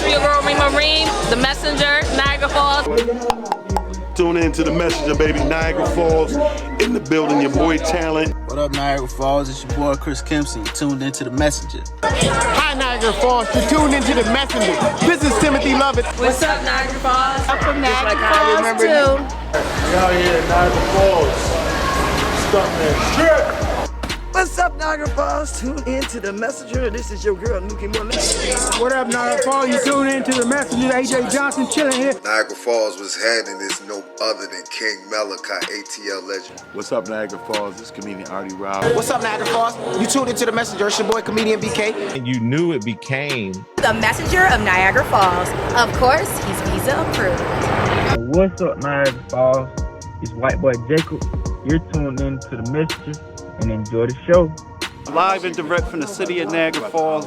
It's your girl Rima Reem, the messenger, Niagara Falls. Tune in to the messenger, baby. Niagara Falls in the building. Your boy Talent. What up, Niagara Falls? It's your boy Chris Kempson. You tuned into the messenger. Hi, Niagara Falls. You're tuned into the messenger. This is Timothy Lovett. What's up, Niagara Falls? I'm from Niagara Falls too. We out here in Niagara Falls. Stuntman Strip. What's up, Niagara Falls? Tune in to the messenger. This is your girl, Nuki Monet. What up, Niagara Falls? You tune into the messenger. AJ Johnson chilling here. Niagara Falls was handing this no other than King Malachi, ATL legend. What's up, Niagara Falls? This is comedian Artie Rob. What's up, Niagara Falls? You tuned into the messenger. It's your boy, comedian BK. And you knew it became the messenger of Niagara Falls. Of course, he's visa approved. What's up, Niagara Falls? It's white boy Jacob. You're tuned in to the messenger and enjoy the show. Live and direct from the city of Niagara Falls.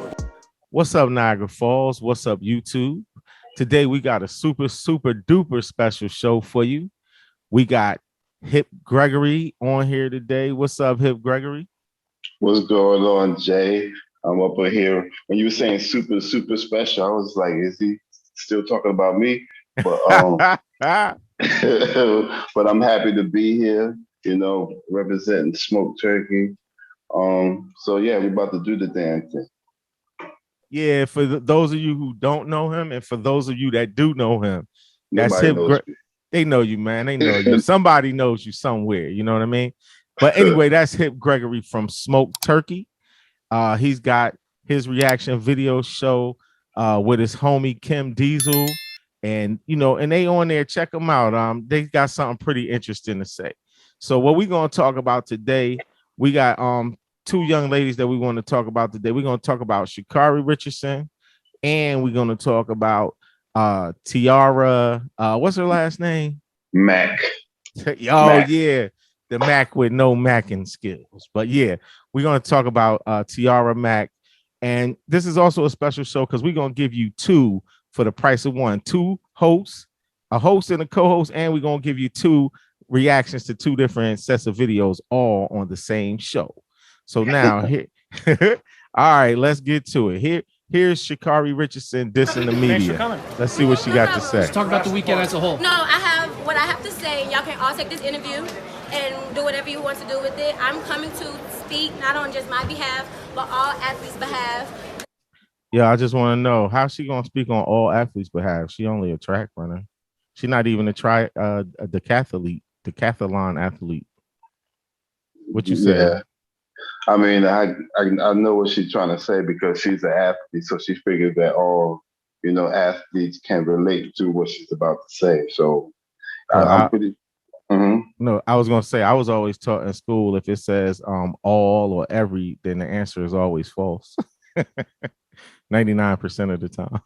What's up, Niagara Falls? What's up, YouTube? Today we got a super duper special show for you. We got Hip Gregory on here today. What's up, Hip Gregory? What's going on, Jay? I'm up in here. When you were saying super special, I was like, is he still talking about me? But but I'm happy to be here, you know, representing Smoked Turkey. So yeah, we're about to do the damn thing. Yeah, for those of you who don't know him, and for those of you that do know him, that's Hip. They know you, man. They know you. Somebody knows you somewhere. You know what I mean? But anyway, that's Hip Gregory from Smoked Turkey. He's got his reaction video show with his homie Kim Diesel, and you know, and they on there. Check them out. They got something pretty interesting to say. So what we're gonna talk about today, we got two young ladies that we want to talk about today. We're gonna talk about Sha'Carri Richardson, and we're gonna talk about Tiera. What's her last name? Mack. Mack. Yeah, the Mack with no Macking skills. But yeah, we're gonna talk about Tiera Mack, and this is also a special show because we're gonna give you two for the price of one. Two hosts, a host and a co-host, and we're gonna give you two reactions to two different sets of videos all on the same show. So now here, all right, let's get to it. Here's Sha'Carri Richardson dissing the media. Let's see what she got to say. Let's talk about the weekend as a whole. No, I have what I have to say. Y'all can all take this interview and do whatever you want to do with it. I'm coming to speak not on just my behalf, but all athletes' behalf. Yeah, I just want to know how she gonna speak on all athletes' behalf. She only a track runner. She's not even a decathlon athlete. What you say? Yeah. I mean, I know what she's trying to say because she's an athlete, so she figured that all, you know, athletes can relate to what she's about to say. So I'm pretty. No, I was gonna say I was always taught in school if it says all or every, then the answer is always false. 99% of the time.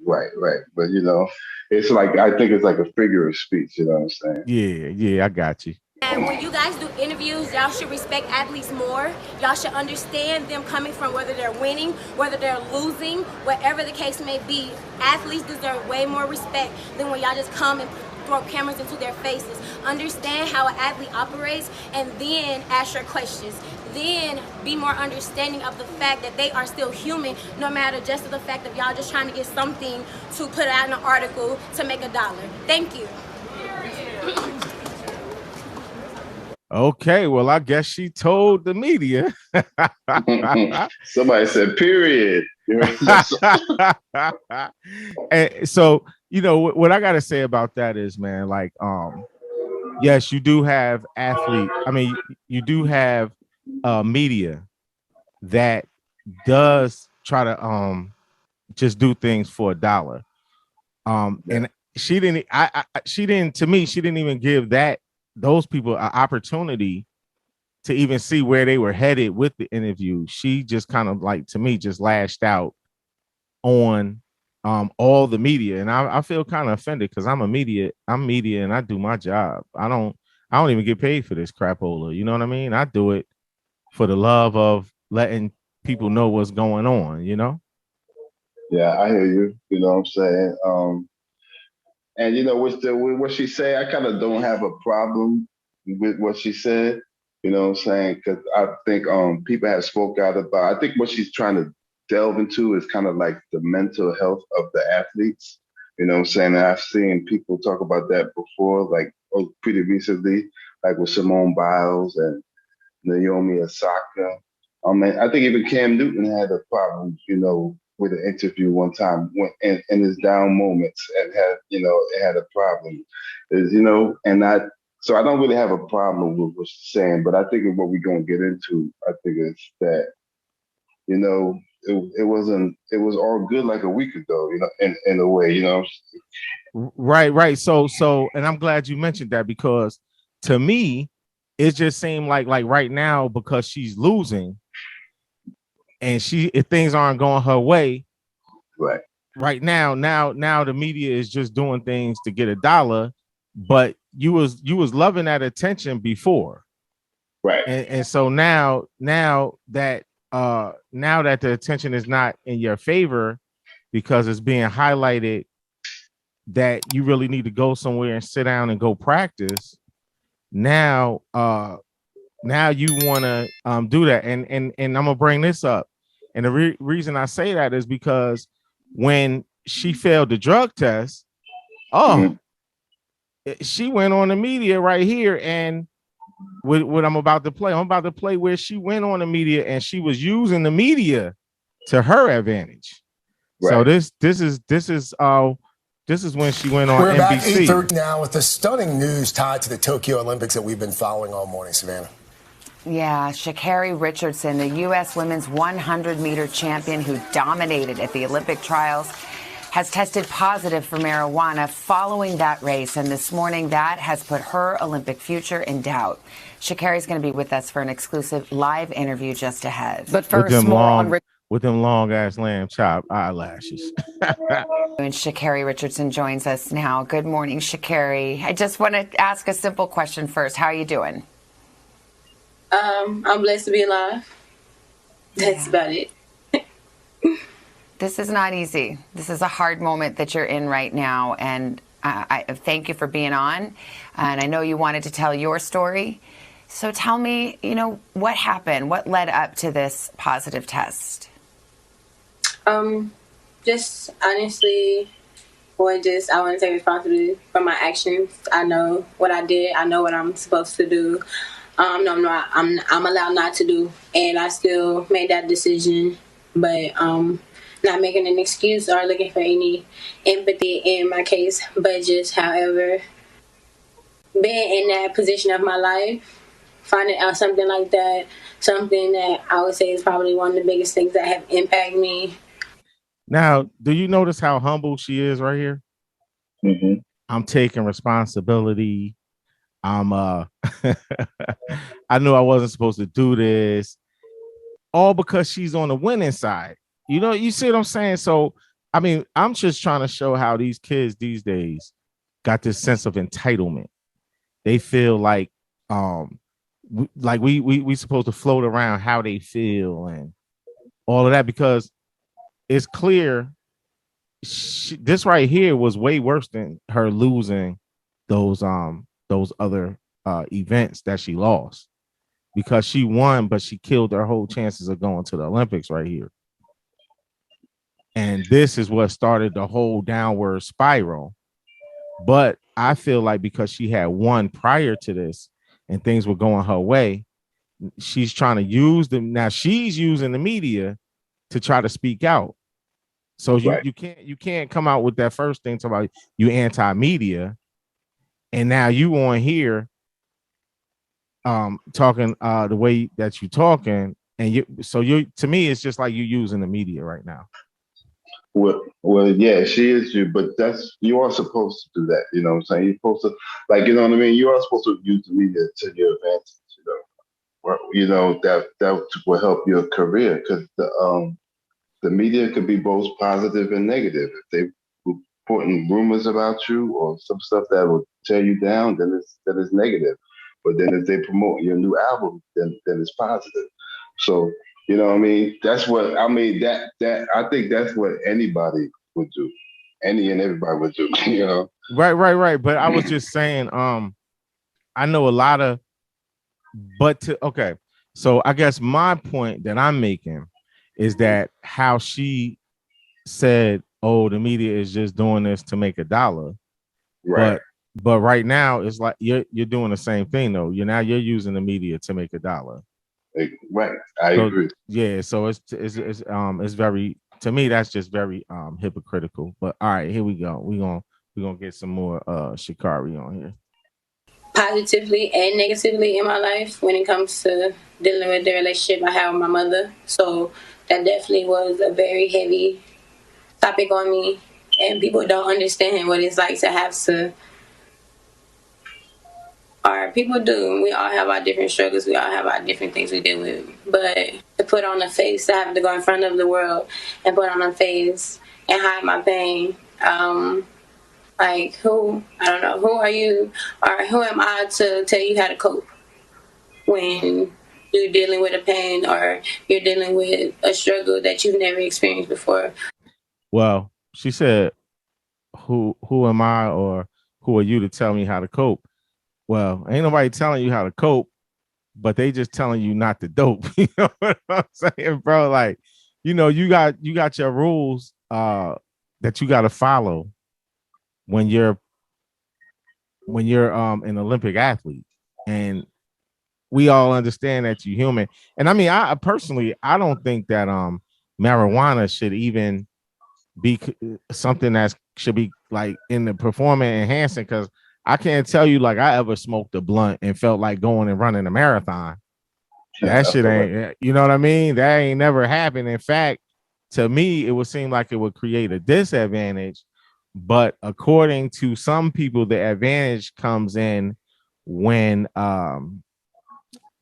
Right. But you know, it's like I think it's like a figure of speech, you know what I'm saying? Yeah, I got you. And when you guys do interviews, y'all should respect athletes more. Y'all should understand them coming from whether they're winning, whether they're losing, whatever the case may be. Athletes deserve way more respect than when y'all just come and throw cameras into their faces. Understand how an athlete operates and then ask your questions. Then be more understanding of the fact that they are still human, no matter just the fact of y'all just trying to get something to put out in an article to make $1. Thank you. Okay, well, I guess she told the media. Somebody said, period. And so, you know, what I got to say about that is, man, like, yes, you do have athletes. I mean, you do have media that does try to just do things for $1. And she didn't even give those people an opportunity to even see where they were headed with the interview. She just kind of like, to me, just lashed out on all the media. And I feel kind of offended because I'm media and I do my job. I don't even get paid for this crapola. You know what I mean? I do it for the love of letting people know what's going on, you know? Yeah, I hear you. You know what I'm saying? And you know what she said, I kind of don't have a problem with what she said. You know what I'm saying? Because I think people have spoke out about. I think what she's trying to delve into is kind of like the mental health of the athletes. You know what I'm saying? And I've seen people talk about that before, like pretty recently, like with Simone Biles and Naomi Osaka. I think even Cam Newton had a problem, you know, with an interview one time when in his down moments and had, you know, it had a problem. You know, so I don't really have a problem with what you're saying, but I think what we're gonna get into, I think is that, you know, it was all good like a week ago, you know, in a way, you know. Right. So, and I'm glad you mentioned that, because to me, it just seemed like right now, because she's losing and if things aren't going her way, right now the media is just doing things to get a dollar, but you was loving that attention before, right? And so now that the attention is not in your favor because it's being highlighted that you really need to go somewhere and sit down and go practice. Now you want to do that, and I'm gonna bring this up, and the reason I say that is because when she failed the drug test, she went on the media right here, and what I'm about to play where she went on the media and she was using the media to her advantage. Right. So this is when she went on We're NBC. about 8:30 now with the stunning news tied to the Tokyo Olympics that we've been following all morning, Savannah. Yeah, Sha'Carri Richardson, the U.S. women's 100-meter champion who dominated at the Olympic trials, has tested positive for marijuana following that race. And this morning, that has put her Olympic future in doubt. Sha'Carri's going to be with us for an exclusive live interview just ahead. But first, more on with them long ass lamb chop eyelashes. And Sha'Carri Richardson joins us now. Good morning, Sha'Carri. I just want to ask a simple question first. How are you doing? I'm blessed to be alive. That's about it. This is not easy. This is a hard moment that you're in right now. And I thank you for being on. And I know you wanted to tell your story. So tell me, you know, what happened? What led up to this positive test? Just honestly, I want to take responsibility for my actions. I know what I did. I know what I'm supposed to do. No, I'm allowed not to do, and I still made that decision. But not making an excuse or looking for any empathy in my case, but just, however, being in that position of my life, finding out something like that, something that I would say is probably one of the biggest things that have impacted me. Now, do you notice how humble she is right here? Mm-hmm. I'm taking responsibility. I'm I knew I wasn't supposed to do this, all because she's on the winning side. You know, you see what I'm saying? So, I mean, I'm just trying to show how these kids these days got this sense of entitlement. They feel like we supposed to float around how they feel and all of that, because it's clear this right here was way worse than her losing those other events that she lost, because she won, but she killed her whole chances of going to the Olympics right here. And this is what started the whole downward spiral. But I feel like because she had won prior to this and things were going her way, she's trying to use them. Now she's using the media to try to speak out. So you can't come out with that first thing about you anti-media, and now you on here talking the way that you talking, and you to me it's just like you using the media right now. Well, yeah, she is you, but you are supposed to do that. You know what I'm saying? You're supposed to, like, you know what I mean? You are supposed to use the media to your advantage, that will help your career, because the media could be both positive and negative. If they reporting rumors about you or some stuff that will tear you down, then it's negative. But then if they promote your new album, then it's positive. So, you know what I mean? That's what I mean. That I think that's what anybody would do. Any and everybody would do, you know. Right. But I was just saying, I know a lot of, so I guess my point that I'm making is that how she said, "Oh, the media is just doing this to make $1." Right. But right now it's like you're doing the same thing though. You're using the media to make $1. Right. I agree. Yeah, so it's very, to me, that's just very hypocritical. But all right, here we go. We're gonna get some more Sha'Carri on here. Positively and negatively in my life when it comes to dealing with the relationship I have with my mother. So that definitely was a very heavy topic on me, and people don't understand what it's like to have to. Or people do. We all have our different struggles. We all have our different things we deal with. But to put on a face, to have to go in front of the world and put on a face and hide my pain. Like, who are you, or who am I to tell you how to cope when you're dealing with a pain or you're dealing with a struggle that you've never experienced before? Well, she said, who am I, or who are you to tell me how to cope? Well, ain't nobody telling you how to cope, but they just telling you not to dope. You know what I'm saying, bro? Like, you got your rules that you got to follow when you're an Olympic athlete, and we all understand that you're human. And I mean, I personally, I don't think that marijuana should even be something that should be like in the performance enhancing, because I can't tell you like I ever smoked a blunt and felt like going and running a marathon. That shit ain't, you know what I mean? That ain't never happened. In fact, to me, it would seem like it would create a disadvantage. But according to some people, the advantage comes in when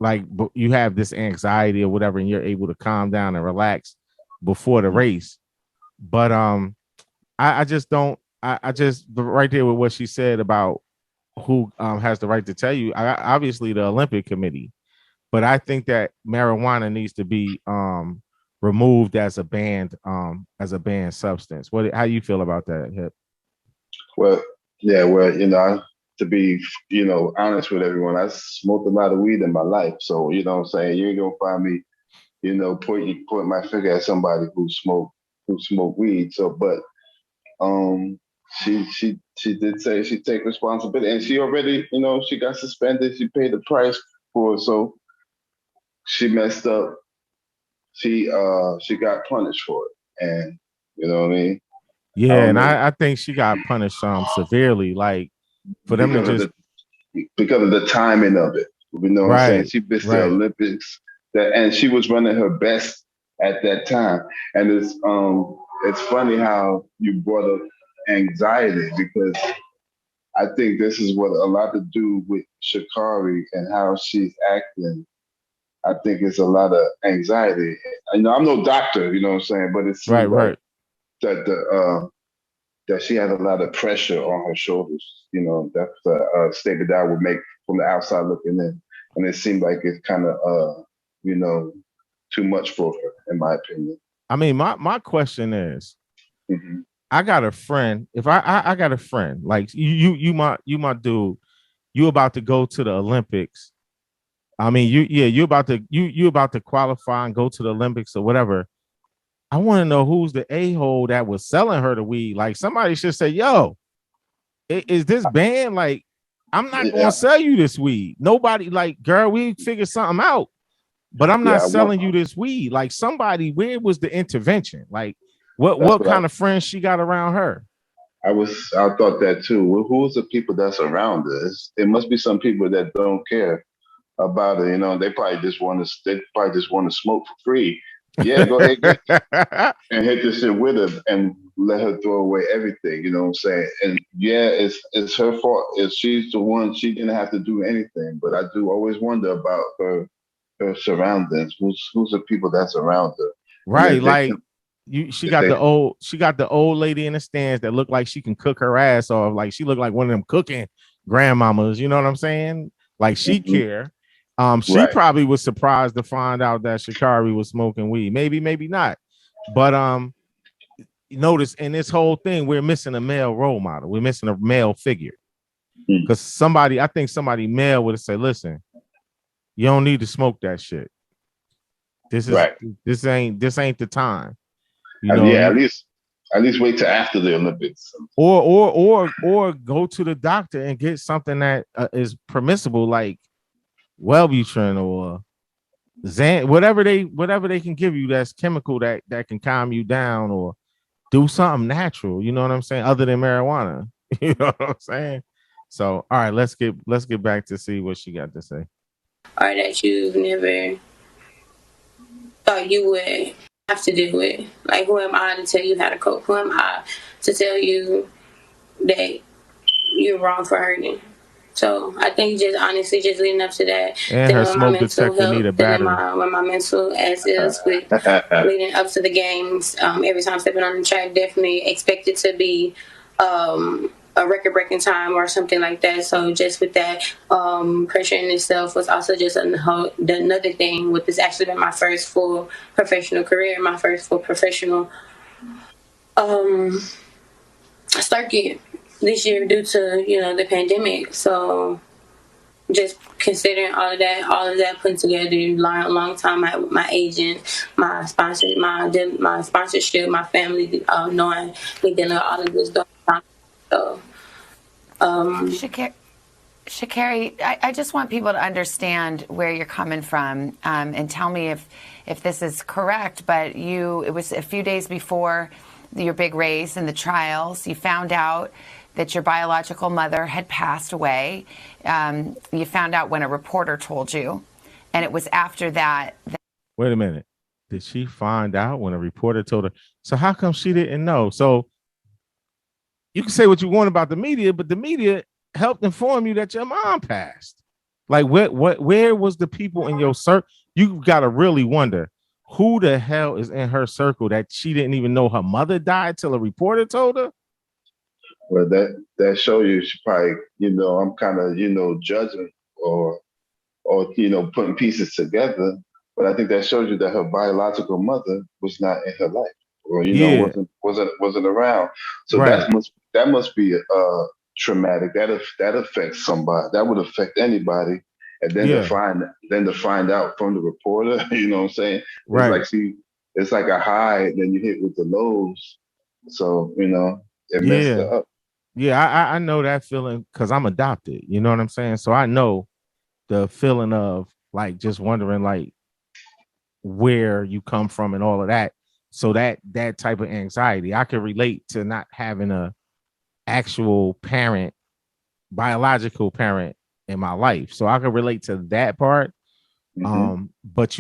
like you have this anxiety or whatever, and you're able to calm down and relax before the race. But I just don't, I just right there with what she said about who has the right to tell you, obviously the Olympic Committee, but I think that marijuana needs to be removed as a banned substance. How you feel about that, Hip? Well, yeah, to be, honest with everyone, I smoked a lot of weed in my life. So, you know what I'm saying? You ain't gonna find me, point my finger at somebody who smoked weed. So, but she did say she take responsibility, and she already, she got suspended. She paid the price for it. So she messed up. She got punished for it. And you know what I mean? Yeah, and I think she got punished severely, like for them to just because of the timing of it. You know what I'm saying? She missed the Olympics, and she was running her best at that time. And it's funny how you brought up anxiety, because I think this is what a lot to do with Sha'Carri and how she's acting. I think it's a lot of anxiety. I know I'm no doctor, you know what I'm saying, but it's right. That she has a lot of pressure on her shoulders. That's a statement that I would make from the outside looking in. And it seemed like it's kind of, too much for her, in my opinion. I mean, my question is, I got a friend. If I got a friend, like you my dude, you about to go to the Olympics. I mean, you about to qualify and go to the Olympics or whatever. I want to know who's the a-hole that was selling her the weed. Like, somebody should say, yo, is this banned? Like, I'm not going to sell you this weed. Nobody, like, girl, we figured something out, but I'm not selling you this weed. Like, somebody, where was the intervention? Like, what kind of friends she got around her? I thought that too. Well, who's the people that's around us? It must be some people that don't care about it. They probably just want to smoke for free. Yeah, go ahead and hit this shit with her and let her throw away everything. You know what I'm saying? And yeah, it's her fault. If she's the one, she didn't have to do anything. But I do always wonder about her surroundings. Who's the people that's around her? Right, like she got the old lady in the stands that look like she can cook her ass off. Like, she looked like one of them cooking grandmamas. You know what I'm saying? Like, she care. She probably was surprised to find out that Sha'Carri was smoking weed. Maybe not. But notice in this whole thing, we're missing a male role model. We're missing a male figure. Because I think somebody male would have said, listen, you don't need to smoke that shit. This is this ain't the time. You And know, yeah, at least wait till after the Olympics. or go to the doctor and get something that is permissible, like Wellbutrin or Zan, whatever they can give you that's chemical that can calm you down, or do something natural. You know what I'm saying? Other than marijuana. You know what I'm saying? So, all right, let's get back to see what she got to say. Or that you've never thought you would have to deal with. Like, who am I to tell you how to cope? Who am I to tell you that you're wrong for hurting? So I think just honestly, just leading up to that, And her smoke detector need a battery. When my mental as is with leading up to the games, every time stepping on the track, definitely expected to be a record-breaking time or something like that. So just with that, pressure in itself was also just another thing. With this actually been my first full professional career, my first full professional circuit this year due to the pandemic. So just considering all of that put together, long time, my agent, my sponsor, my sponsorship, my family, knowing me dealing with all of this stuff. So, Sha'Carri, I just want people to understand where you're coming from, and tell me if this is correct. But it was a few days before your big race in the trials, you found out that your biological mother had passed away. You found out when a reporter told you, and it was after that. Wait a minute. Did she find out when a reporter told her? So how come she didn't know? So you can say what you want about the media, but the media helped inform you that your mom passed. Like, where was the people in your circle? You got to really wonder who the hell is in her circle that she didn't even know her mother died till a reporter told her. Well, that show you she probably, I'm kind of, judging or putting pieces together. But I think that shows you that her biological mother was not in her life, or wasn't around. So right. that must be traumatic. That affects somebody. That would affect anybody. And then to find out from the reporter, you know what I'm saying? Right. It's like a high, and then you hit with the lows. So it messed her up. Yeah, I know that feeling because I'm adopted. You know what I'm saying? So I know the feeling of like just wondering like where you come from and all of that. So that type of anxiety, I can relate to not having a actual parent, biological parent in my life. So I can relate to that part. Mm-hmm. But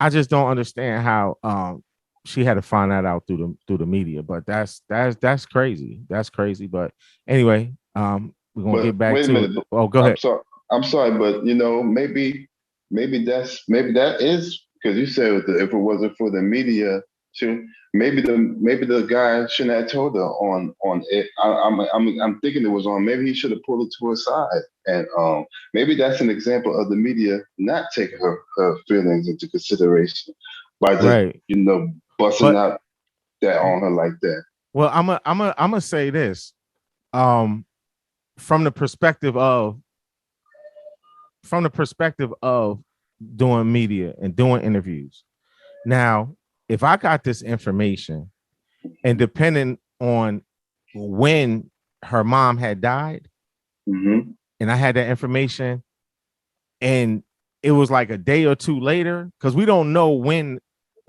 I just don't understand how she had to find that out through the media. But that's crazy. That's crazy. But anyway, we're gonna get back to it. Oh, go ahead. I'm sorry, but maybe that is because you said if it wasn't for the media, maybe the guy shouldn't have told her on it. I'm thinking it was on. Maybe he should have pulled it to her side, and maybe that's an example of the media not taking her feelings into consideration by just busting out that on her like that. Well, I'm gonna say this, from the perspective of doing media and doing interviews. Now, if I got this information and depending on when her mom had died, mm-hmm. and I had that information and it was like a day or two later, because we don't know when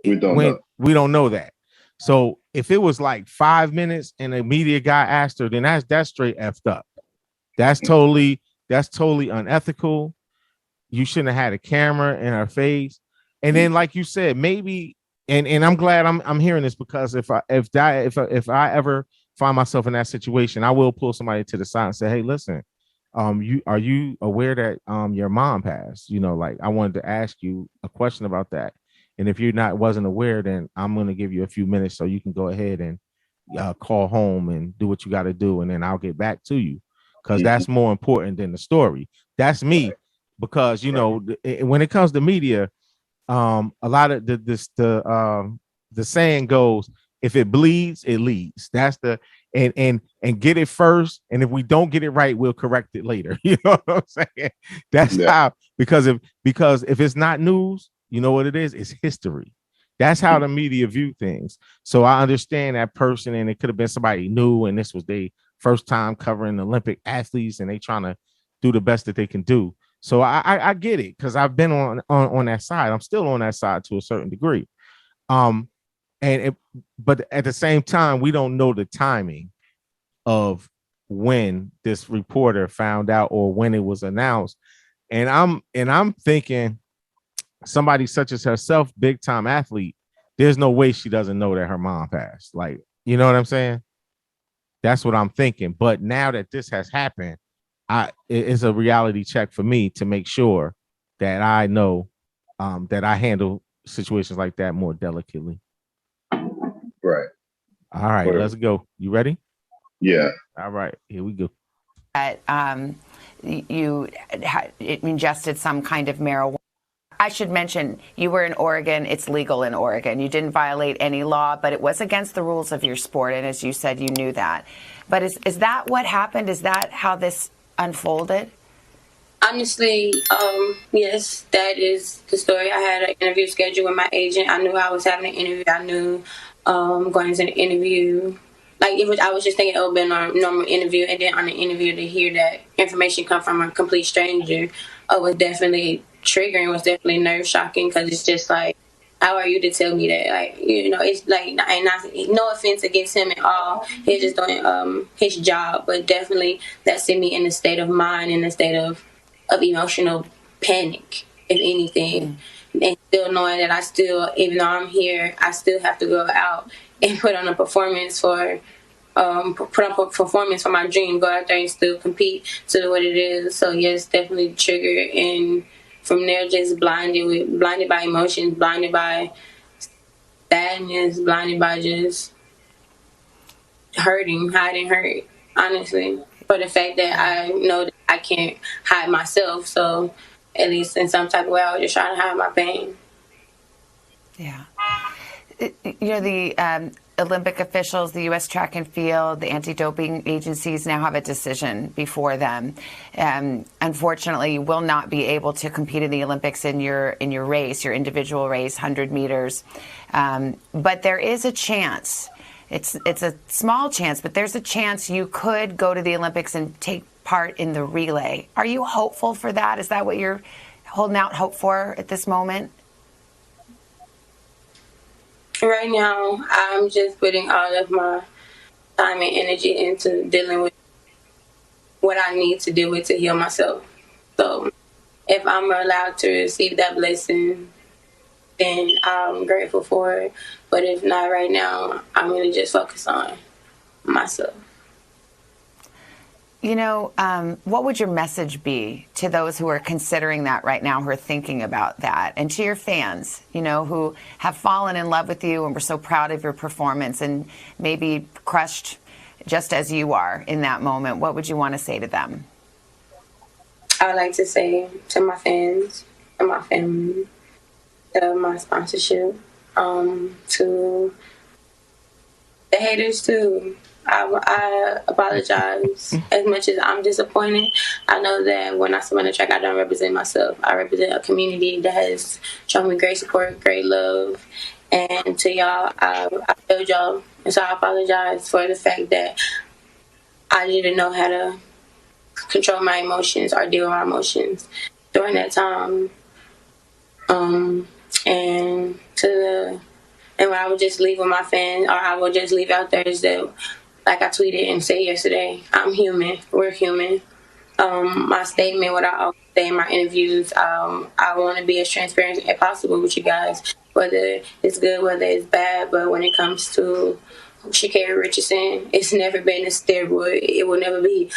we don't know that. So if it was like 5 minutes and a media guy asked her, then that's straight effed up. That's totally unethical. You shouldn't have had a camera in her face. And then, like you said, maybe, and I'm glad I'm hearing this, because if I ever find myself in that situation, I will pull somebody to the side and say, hey, listen, are you aware that your mom passed? Like, I wanted to ask you a question about that. And if you're wasn't aware, then I'm going to give you a few minutes so you can go ahead and call home and do what you got to do. And then I'll get back to you, because that's more important than the story. That's me. Because, when it comes to media, a lot of the saying goes, if it bleeds, it leads. That's and get it first. And if we don't get it right, we'll correct it later. You know what I'm saying? That's how, because if it's not news, You know what it is? It's history. That's how the media view things. So I understand that person, and it could have been somebody new, and this was their first time covering Olympic athletes, and they trying to do the best that they can do. So I get it, because I've been on that side. I'm still on that side to a certain degree. But at the same time, we don't know the timing of when this reporter found out or when it was announced. And I'm thinking, somebody such as herself, big time athlete, there's no way she doesn't know that her mom passed. Like, you know what I'm saying? That's what I'm thinking. But now that this has happened, it's a reality check for me to make sure that I know that I handle situations like that more delicately. Right. All right, let's go. You ready? Yeah. All right, here we go. You ingested some kind of marijuana. I should mention, you were in Oregon. It's legal in Oregon. You didn't violate any law, but it was against the rules of your sport. And as you said, you knew that. But is that what happened? Is that how this unfolded? Honestly, yes, that is the story. I had an interview scheduled with my agent. I knew I was having an interview. I knew going into the interview, I was just thinking it would be a normal interview, and then on the interview to hear that information come from a complete stranger was definitely triggering, was definitely nerve shocking, because it's just like, how are you to tell me that? Like, you know, it's like, and no offense against him at all. He's just doing his job, but definitely that sent me in a state of mind, in a state of emotional panic, if anything. And still knowing that I still, even though I'm here, I still have to go out and put on a performance for my dream, go out there and still compete to what it is. So yes, definitely triggered, and from there just blinded by emotions, blinded by sadness, blinded by just hiding hurt, honestly. For the fact that I know that I can't hide myself, so at least in some type of way I was just trying to hide my pain. Yeah. You know, the Olympic officials, the U.S. track and field, the anti-doping agencies now have a decision before them. Unfortunately, you will not be able to compete in the Olympics in your race, your individual race, 100 meters. But there is a chance. It's a small chance, but there's a chance you could go to the Olympics and take part in the relay. Are you hopeful for that? Is that what you're holding out hope for at this moment? Right now, I'm just putting all of my time and energy into dealing with what I need to deal with to heal myself. So if I'm allowed to receive that blessing, then I'm grateful for it. But if not right now, I'm going to just focus on myself. You know, what would your message be to those who are considering that right now, who are thinking about that, and to your fans, you know, who have fallen in love with you and were so proud of your performance and maybe crushed just as you are in that moment? What would you want to say to them? I would like to say to my fans and my family, to my sponsorship, to the haters too. I apologize as much as I'm disappointed. I know that when I swim on the track, I don't represent myself. I represent a community that has shown me great support, great love. And to y'all, I failed y'all. And so I apologize for the fact that I didn't know how to control my emotions or deal with my emotions during that time. And what I would just leave with my fans, or I would just leave out there, is that, like I tweeted and said yesterday, I'm human. We're human. My statement, what I always say in my interviews, I want to be as transparent as possible with you guys, whether it's good, whether it's bad. But when it comes to Sha'Carri Richardson, it's never been a steroid. It will never be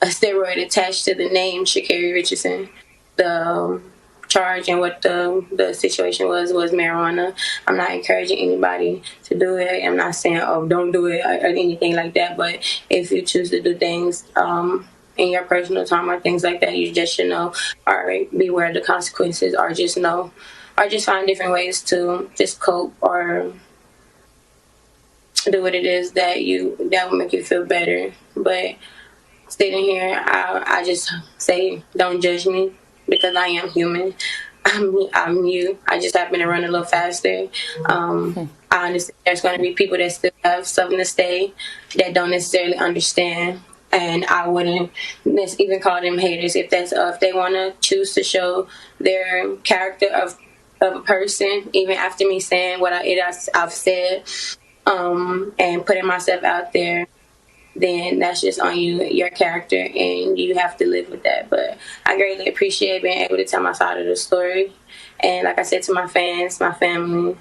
a steroid attached to the name Sha'Carri Richardson. The charge and what the situation was marijuana. I'm not encouraging anybody to do it. I'm not saying, oh, don't do it or anything like that. But if you choose to do things in your personal time or things like that, you just should know, or beware of the consequences, or just know, or just find different ways to just cope or do what it is that will make you feel better. But sitting here, I just say, don't judge me, because I am human. I'm you. I just happen to run a little faster. I understand there's going to be people that still have something to say that don't necessarily understand. And I wouldn't even call them haters if they want to choose to show their character of a person, even after me saying what I've said, and putting myself out there, then that's just on you, your character, and you have to live with that. But I greatly appreciate being able to tell my side of the story. And like I said to my fans, my family,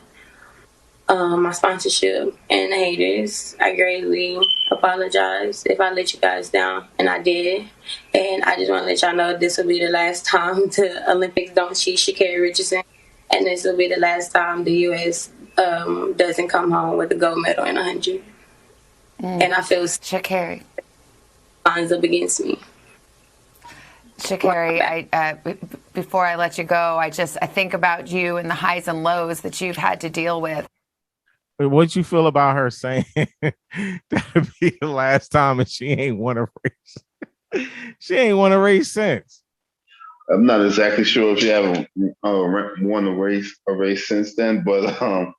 my sponsorship, and the haters, I greatly apologize if I let you guys down, and I did. And I just want to let y'all know this will be the last time the Olympics don't cheat Sha'Carri Richardson, and this will be the last time the U.S. Doesn't come home with a gold medal in 100. And I feel Sha'Carri lines up against me. Sha'Carri, before I let you go, I think about you and the highs and lows that you've had to deal with. What'd you feel about her saying that'll be the last time and she ain't won a race? She ain't won a race since. I'm not exactly sure if she haven't won a race since then, but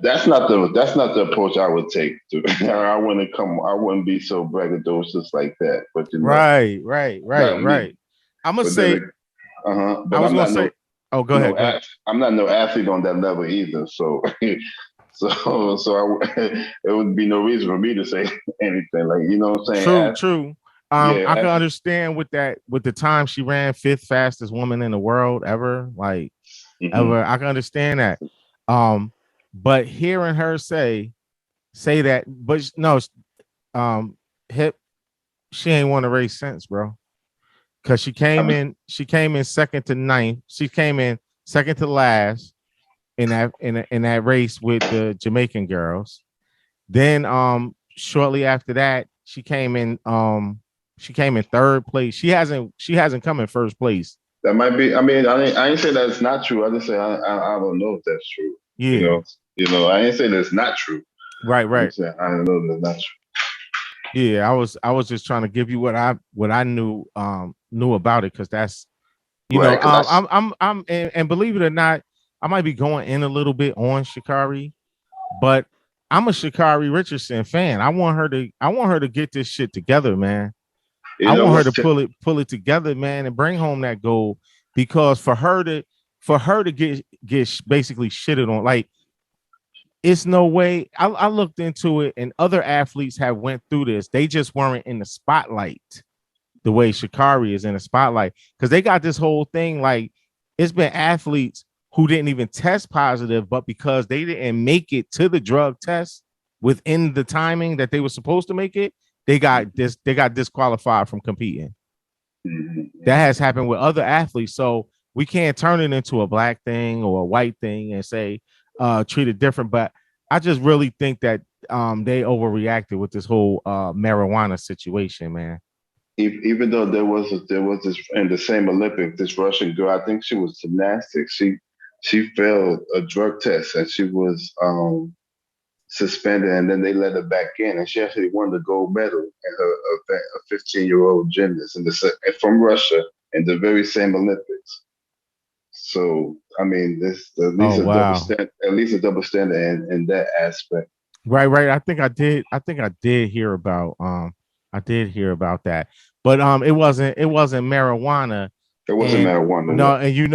that's not the approach I would take. I wouldn't be so braggadocious like that. But you know, right. I'm gonna say. But I was gonna say. Oh, go ahead. I'm not no athlete on that level either. So, it would be no reason for me to say anything like, you know what I'm saying? True. I can understand with the time she ran 5th fastest woman in the world ever, ever. I can understand that. But hearing her say that, but no, she ain't won a race since, bro. Because she came in second to 9th. She came in second to last in that race with the Jamaican girls. Then shortly after that, she came in 3rd place. She hasn't come in 1st place. That might be. I mean, I ain't say that's not true. I just say I don't know if that's true. Yeah. You know, I ain't say that's not true. Right. I don't know that's not true. Yeah, I was just trying to give you what I knew about it, because that's I'm and believe it or not, I might be going in a little bit on Sha'Carri, but I'm a Sha'Carri Richardson fan. I want her to get this shit together, man. I want her to pull it together, man, and bring home that gold, because for her to get basically shitted on, like, it's no way. I looked into it, and other athletes have went through this. They just weren't in the spotlight the way Sha'Carri is in the spotlight, because they got this whole thing. Like, it's been athletes who didn't even test positive, but because they didn't make it to the drug test within the timing that they were supposed to make it, they got disqualified from competing. That has happened with other athletes. So we can't turn it into a black thing or a white thing and say treat it different. But I just really think that they overreacted with this whole marijuana situation, man. Even though there was this in the same Olympics, this Russian girl, I think she was gymnastics. She failed a drug test and she was suspended, and then they let her back in, and she actually won the gold medal in her event, a 15-year-old gymnast from Russia in the very same Olympics. So I mean, this at least a double standard in that aspect. Right. I think I did hear about that, but it wasn't marijuana. It wasn't marijuana. No, and you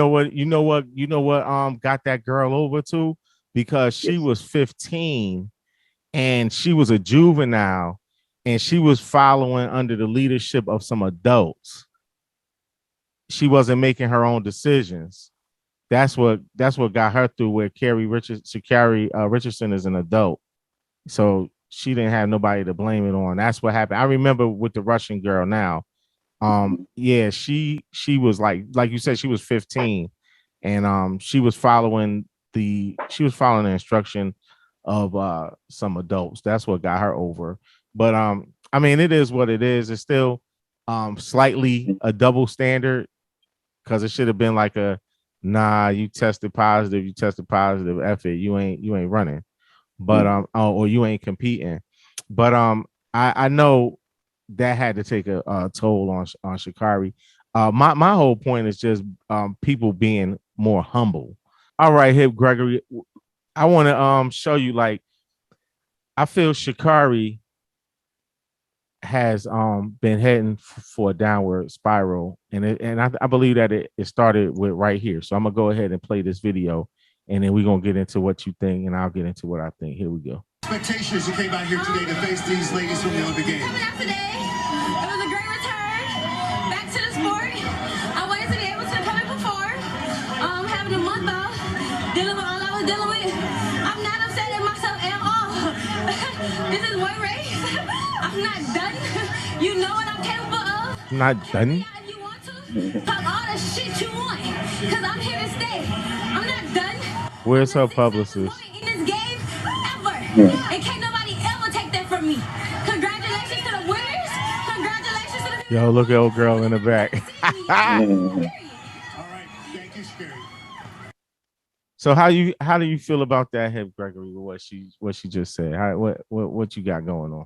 know what got that girl over too, because she was 15 and she was a juvenile and she was following under the leadership of some adults. She wasn't making her own decisions. That's what got her through, where Sha'Carri Richardson is an adult. So she didn't have nobody to blame it on. That's what happened. I remember with the Russian girl now. Yeah, she was like you said, she was 15, and she was following the instruction of some adults. That's what got her over. But I mean, it is what it is. It's still slightly a double standard, because it should have been like you tested positive, F it, you ain't running. But or you ain't competing. But I know that had to take a toll on Sha'Carri. My whole point is just people being more humble. All right, Hip Gregory, I want to show you, like, I feel Sha'Carri has been heading for a downward spiral, and I believe that it started with right here. So I'm gonna go ahead and play this video, and then we're gonna get into what you think, and I'll get into what I think. Here we go. Expectations, you came out here today to face these ladies from the Olympic Games. Coming out today, it was a great return back to the sport. I wanted to be able to come in before, having a month off, dealing with all I was dealing with. I'm not upset at myself at all. This is one race. I'm not done. You know what I'm capable of. Not done. Talk all the shit you want, cause I'm here to stay. I'm not done. Where's her publicist? In this game, ever. And can't nobody ever take that from me. Congratulations to the winners. Congratulations to the Yo, look at old girl in the back. So how do you feel about that, Hip Gregory? What she just said? What you got going on?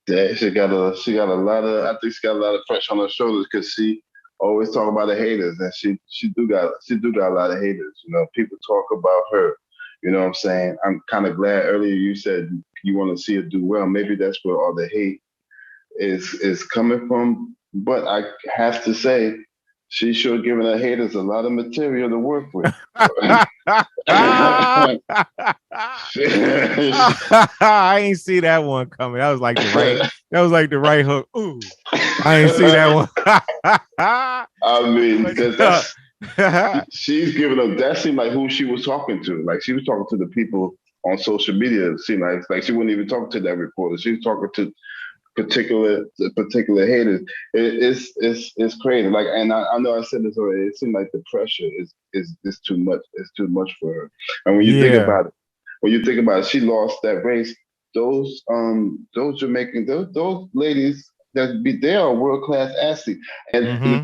Yeah, she got a lot of, I think she got a lot of pressure on her shoulders because she always talk about the haters, and she do got a lot of haters. You know, people talk about her. You know what I'm saying? I'm kind of glad earlier you said you want to see her do well. Maybe that's where all the hate is coming from. But I have to say, she's sure giving her haters a lot of material to work with. I ain't see that one coming. That was like the right hook. Ooh, I ain't see that one. I mean, she's giving up. That seemed like who she was talking to. Like she was talking to the people on social media. It seemed like she wouldn't even talk to that reporter. She was talking to particular haters. It's crazy. Like, and I know I said this already. It seems like the pressure is too much. It's too much for her. And when you think about it, she lost that race. Those Jamaican, those ladies they are world-class athletes. And the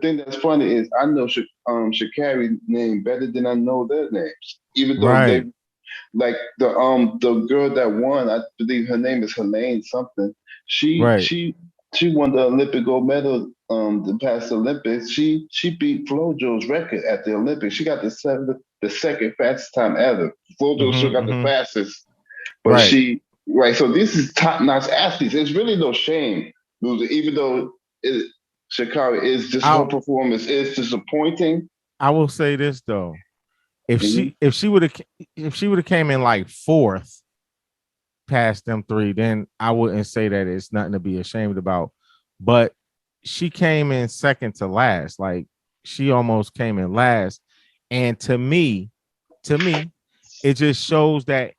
thing that's funny is I know Sha'Carri name better than I know their names, even though they. Like the girl that won, I believe her name is Helene something. She won the Olympic gold medal the past Olympics. She beat Flojo's record at the Olympics. She got the second fastest time ever. Flojo still got the fastest. But so this is top-notch athletes. It's really no shame losing, even though Sha'Carri is just her performance is disappointing. I will say this though. If she would have came in like fourth past them three, then I wouldn't say that it's nothing to be ashamed about. But she came in second to last. Like she almost came in last. And to me, it just shows that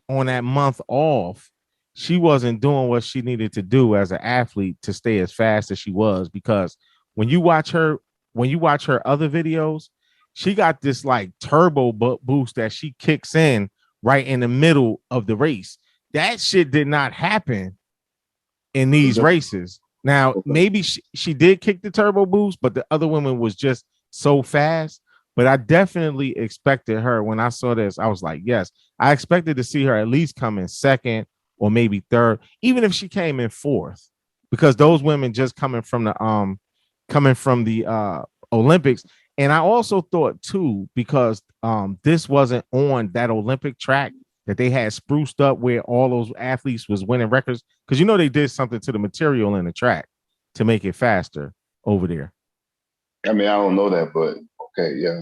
on that month off, she wasn't doing what she needed to do as an athlete to stay as fast as she was. Because when you watch her other videos, she got this like turbo boost that she kicks in right in the middle of the race. That shit did not happen in these races. Now, maybe she did kick the turbo boost, but the other woman was just so fast. But I definitely expected her. When I saw this, I was like, yes, I expected to see her at least come in second or maybe third, even if she came in fourth, because those women just coming from the Olympics. And I also thought too, because this wasn't on that Olympic track that they had spruced up where all those athletes was winning records, because you know they did something to the material in the track to make it faster over there. I mean, I don't know that, but okay, yeah.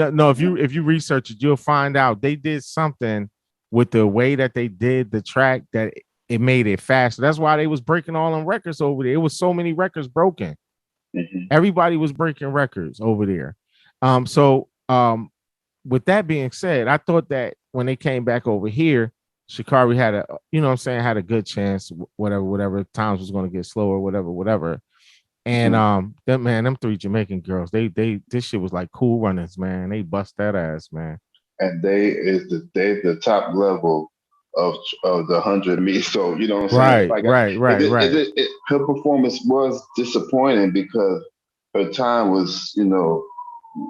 No. If you research it, you'll find out they did something with the way that they did the track that it made it faster. That's why they was breaking all them records over there. It was so many records broken. Everybody was breaking records over there. So with that being said, I thought that when they came back over here, Sha'Carri had had a good chance, whatever times was going to get slower, whatever. And them three Jamaican girls, this shit was like Cool Runnings, man. They bust that ass, man. And they the top level of the 100 meters. So you know what I'm saying? Right. Her performance was disappointing because her time was,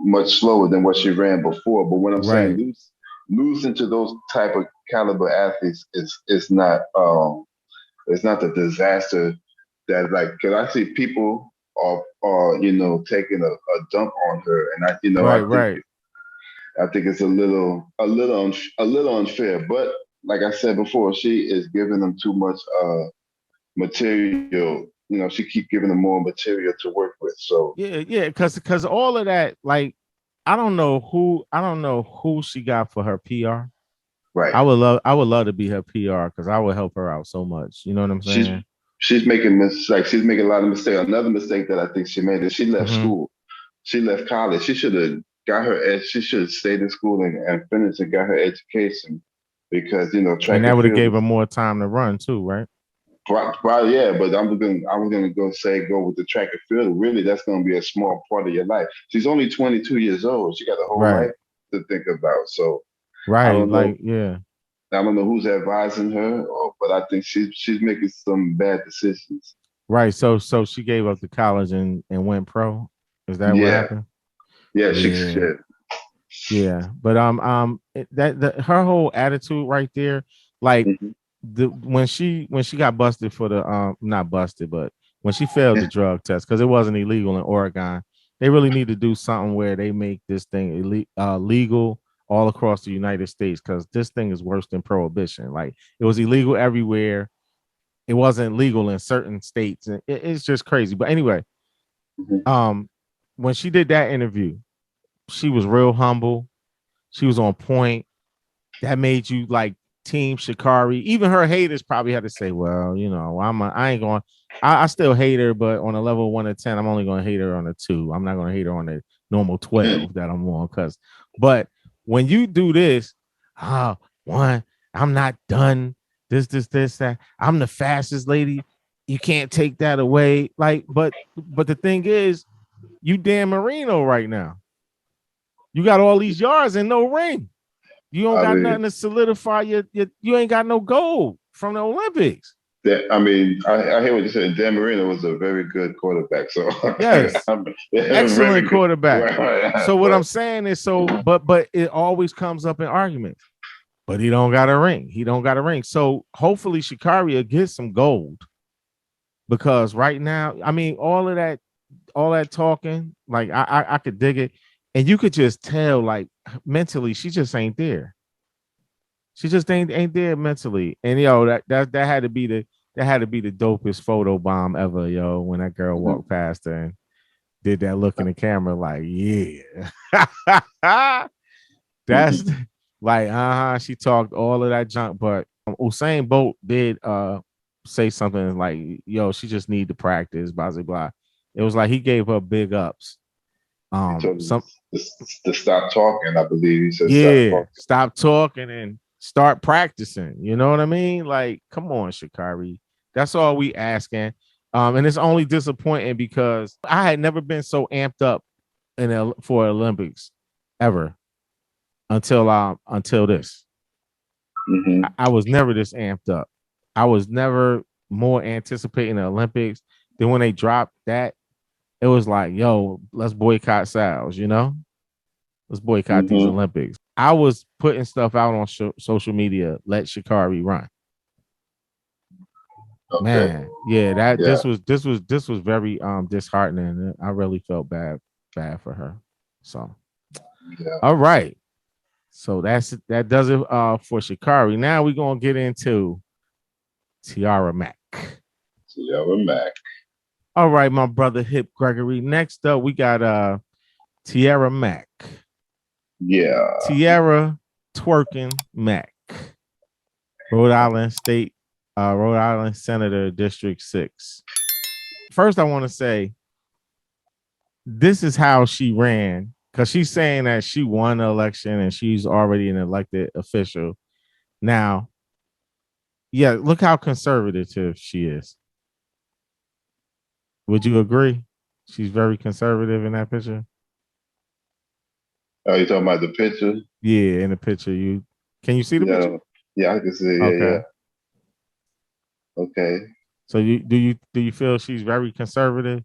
much slower than what she ran before. But when I'm saying losing to those type of caliber athletes is not the disaster that, like, because I see people or taking a dump on her, and Right. I think it's a little unfair. But like I said before, she is giving them too much material. She keep giving them more material to work with. So Yeah, because all of that, like, I don't know who she got for her PR. Right. I would love to be her PR because I would help her out so much. You know what I'm saying? She's making mistakes. She's making a lot of mistakes. Another mistake that I think she made is she left school. She left college. She should have got her. She should have stayed in school and finished and got her education, because track And that would have field gave her more time to run too, right? Probably, yeah, but I was gonna go with the track and field. Really, that's gonna be a small part of your life. She's only 22 years old. She got a whole life to think about. So I don't know. I don't know who's advising her, but I think she's making some bad decisions. Right. So she gave up the college and went pro. Is that what happened? Yeah, she should. Yeah, but her whole attitude right there, like when she got busted for the not busted, but when she failed the drug test because it wasn't illegal in Oregon, they really need to do something where they make this thing legal all across the United States, because this thing is worse than prohibition. Like, it was illegal everywhere. It wasn't legal in certain states, and it's just crazy. But anyway, when she did that interview, she was real humble. She was on point. That made you like Team Sha'Carri. Even her haters probably had to say, well, I still hate her, but on a level of 1 to 10, I'm only going to hate her on a 2. I'm not going to hate her on the normal 12 that I'm on. But when you do this, one, I'm not done. This, that. I'm the fastest lady. You can't take that away. Like, but the thing is, you Dan Marino right now. You got all these yards and no ring. You don't got nothing to solidify you ain't got no gold from the Olympics. I hear what you said. Dan Marino was a very good quarterback. So yes, excellent quarterback. Right. So what I'm saying is, but it always comes up in arguments. But he don't got a ring. So hopefully Sha'Carri will get some gold, because right now, all that talking, like I could dig it, and you could just tell, like, mentally she just ain't there. She just ain't there mentally. And that had to be the dopest photo bomb ever, when that girl walked past her and did that look in the camera, like, yeah. That's like, she talked all of that junk. But Usain Bolt did say something like, she just need to practice, blah blah blah. It was like he gave her big ups. To stop talking, I believe he said. Stop talking and start practicing. You know what I mean? Like, come on, Sha'Carri. That's all we asking. And it's only disappointing because I had never been so amped up for Olympics ever until this. I was never this amped up. I was never more anticipating the Olympics than when they dropped that. It was like, let's boycott sales, let's boycott these Olympics. I was putting stuff out on social media. Let Sha'Carri run. Okay. Man, this was very disheartening. I really felt bad for her. So, all right. So that does it for Sha'Carri. Now we're gonna get into Tiera Mack. All right, my brother Hip Gregory. Next up, we got Tiera Mack. Yeah. Tiera Twerkin Mack. Rhode Island Senator, District 6. First, I want to say this is how she ran, because she's saying that she won the election and she's already an elected official. Now, look how conservative she is. Would you agree? She's very conservative in that picture. Oh, you talking about the picture? Yeah, in the picture. Can you see the picture? Yeah, I can see it. Yeah. Okay. So do you feel she's very conservative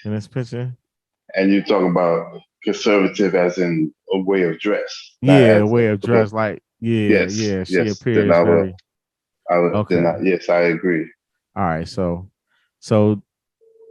in this picture? And you're talking about conservative as in a way of dress. Yeah, a way of dress. Like, she appears very. Yes, I agree. All right, so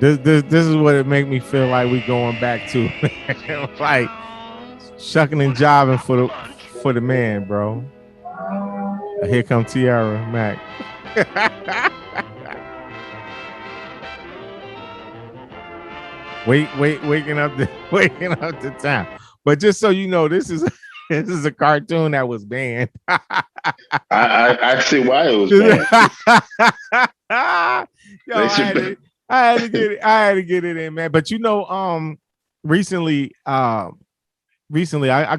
This is what it make me feel like we going back to, like shucking and jiving for the man, bro. Here come Tiera Mack. waking up the town. But just so you know, this is a cartoon that was banned. I see why it was banned. Yo, I had to get it in, man. But recently I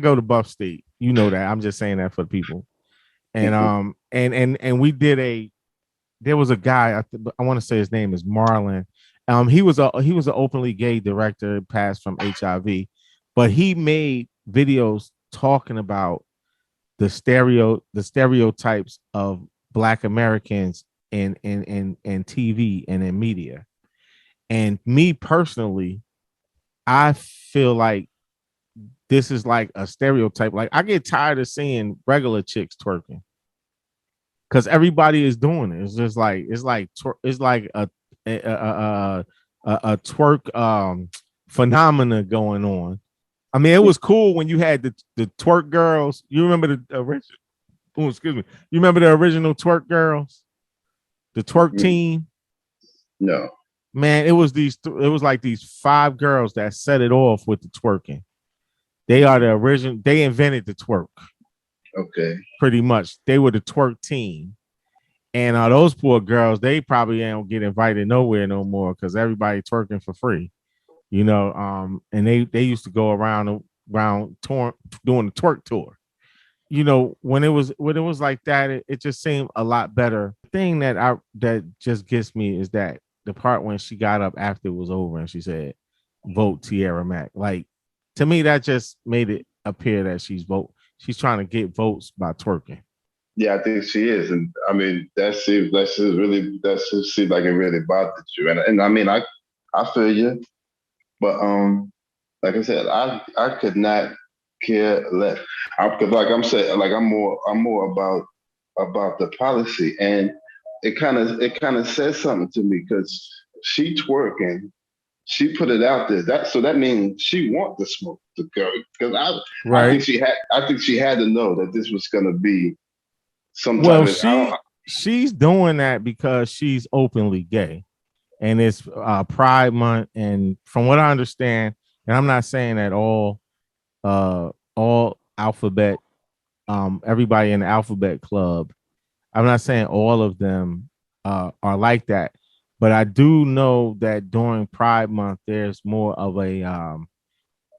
go to Buff State. You know that. I'm just saying that for the people. And and we did there was a guy, I want to say his name is Marlon. He was an openly gay director, passed from HIV, but he made videos talking about the stereotypes of Black Americans in TV and in media. And me personally, I feel like this is like a stereotype. Like I get tired of seeing regular chicks twerking because everybody is doing it. It's just like it's like a twerk phenomena going on. I mean, it was cool when you had the twerk girls. You remember the original? Oh, excuse me. You remember the original twerk girls? The twerk team? No. Man, it was like these 5 girls that set it off with the twerking. They are the original. They invented the twerk. Okay. Pretty much. They were the twerk team. And those poor girls, they probably don't get invited nowhere no more because everybody twerking for free. And they used to go around doing the twerk tour. When it was like that, it just seemed a lot better. The thing that just gets me is that the part when she got up after it was over and she said, "Vote Tiera Mack." Like, to me, that just made it appear that she's trying to get votes by twerking. Yeah, I think she is, and I mean that seems like it really bothered you, and I mean I feel you, but like I said, I could not care less. I'm more about the policy, and it kind of says something to me because she twerking, she put it out there. That means she want to smoke the girl because I think she had to know that this was gonna be some type of. She's doing that because she's openly gay, and it's Pride Month, and from what I understand, and I'm not saying that all alphabet, everybody in the alphabet club, I'm not saying all of them are like that, but I do know that during Pride Month, there's more of a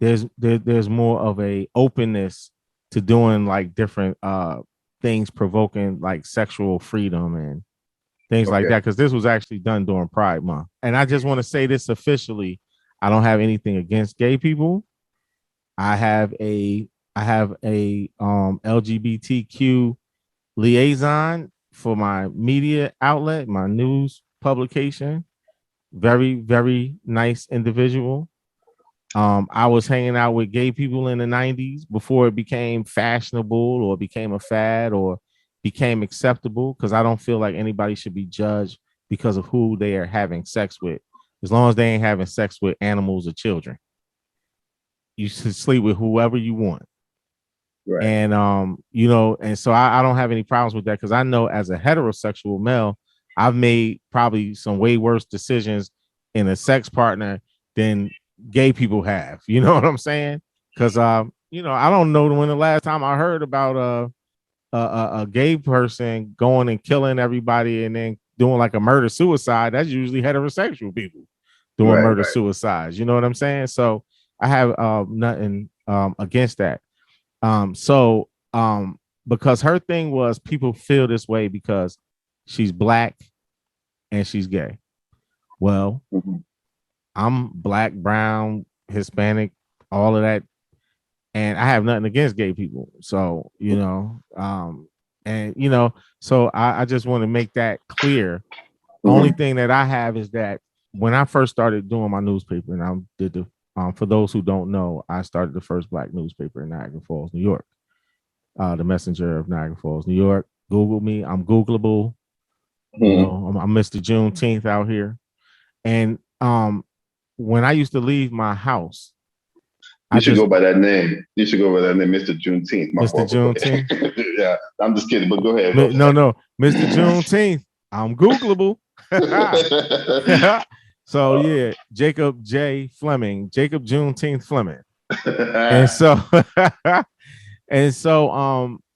there's more of a openness to doing like different things provoking like sexual freedom and things like that, because this was actually done during Pride Month. And I just want to say this officially, I don't have anything against gay people. I have a LGBTQ liaison for my media outlet, my news publication. Very, very nice individual. I was hanging out with gay people in the 90s before it became fashionable or became a fad or became acceptable, because I don't feel like anybody should be judged because of who they are having sex with, as long as they ain't having sex with animals or children. You should sleep with whoever you want. Right. And and so I don't have any problems with that, because I know as a heterosexual male, I've made probably some way worse decisions in a sex partner than gay people have. You know what I'm saying? Because I don't know when the last time I heard about a gay person going and killing everybody and then doing like a murder suicide. That's usually heterosexual people doing murder suicides. You know what I'm saying? So I have nothing against that. Because her thing was people feel this way because she's Black and she's gay. Well, I'm Black, brown, Hispanic, all of that. And I have nothing against gay people. So, so I just want to make that clear. Only thing that I have is that when I first started doing my newspaper, and I did for those who don't know, I started the first Black newspaper in Niagara Falls, New York. The Messenger of Niagara Falls, New York. Google me. I'm Googleable. I'm Mr. Juneteenth out here. And when I used to leave my house, You should go by that name. You should go by that name, Mr. Juneteenth. Mr. Juneteenth. Yeah, I'm just kidding, but go ahead. No, Mr. Juneteenth. I'm Googleable. So yeah, Jacob J. Fleming, Jacob Juneteenth Fleming. And so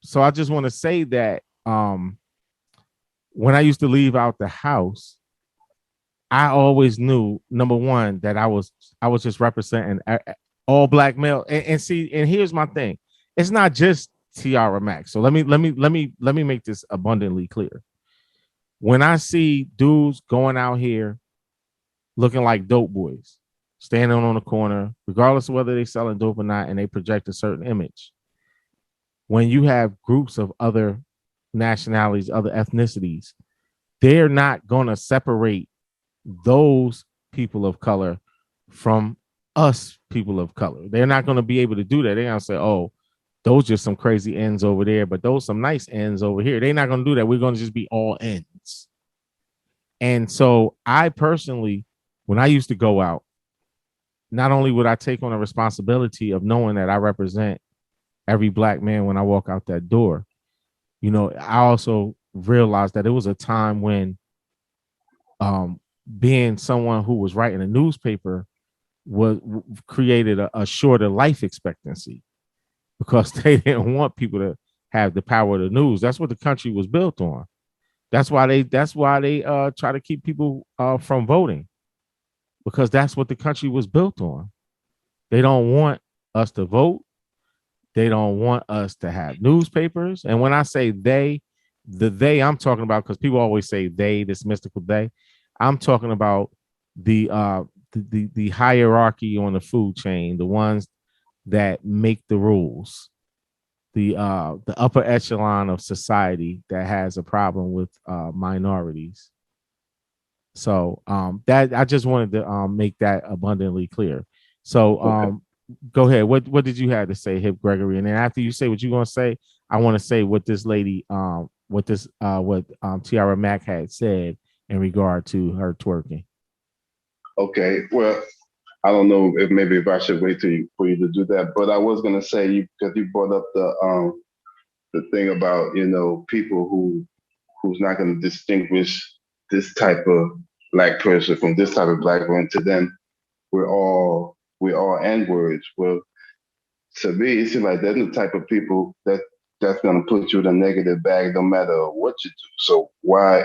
so I just want to say that when I used to leave out the house, I always knew, number one, that I was just representing all black male. And see, and here's my thing. It's not just Tiera Mack. So let me make this abundantly clear. When I see dudes going out here looking like dope boys, standing on the corner, regardless of whether they're selling dope or not, and they project a certain image. When you have groups of other nationalities, other ethnicities, they're not going to separate those people of color from us people of color. They're not going to be able to do that. They're going to say, oh, those just some crazy ends over there, but those some nice ends over here. They're not going to do that. We're going to just be all ends. And so I personally, when I used to go out, not only would I take on a responsibility of knowing that I represent every black man when I walk out that door, you know, I also realized that it was a time when being someone who was writing a newspaper created a shorter life expectancy, because they didn't want people to have the power of the news. That's what the country was built on. That's why they try to keep people from voting, because that's what the country was built on. They don't want us to vote. They don't want us to have newspapers. And when I say they I'm talking about, because people always say they, this mystical they, I'm talking about the hierarchy on the food chain, the ones that make the rules, the upper echelon of society that has a problem with minorities. So that I just wanted to make that abundantly clear. So go ahead. What did you have to say, Hip Gregory? And then after you say what you're gonna say, I want to say what this lady, what Tiera Mack had said in regard to her twerking. Okay, well, I don't know if I should wait for you to do that, but I was gonna say, because you brought up the thing about, you know, people who's not gonna distinguish this type of black person from this type of black one. To them, we're all N-words. Well, to me, it seems like they're the type of people that's gonna put you in a negative bag no matter what you do. So why?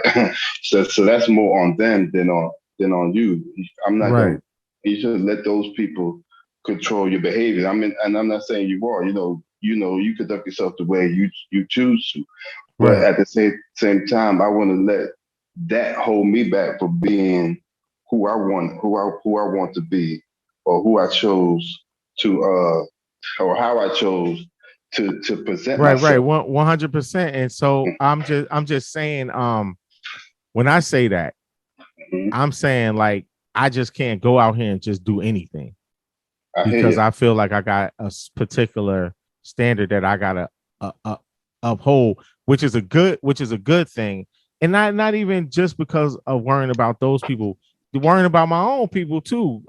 so that's more on them than on you. I'm not right. gonna. You should let those people control your behavior. I mean, and I'm not saying you are. You conduct yourself the way you choose to. But Right. at the same time, I want to let that hold me back from being who I want to be, or who I chose to, or how I chose to present myself. Right, 100%. And so I'm just saying, when I say that, I'm saying, like, I just can't go out here and just do anything, because I feel like I got a particular standard that I gotta uphold, which is a good thing, and not even just because of worrying about those people, worrying about my own people too,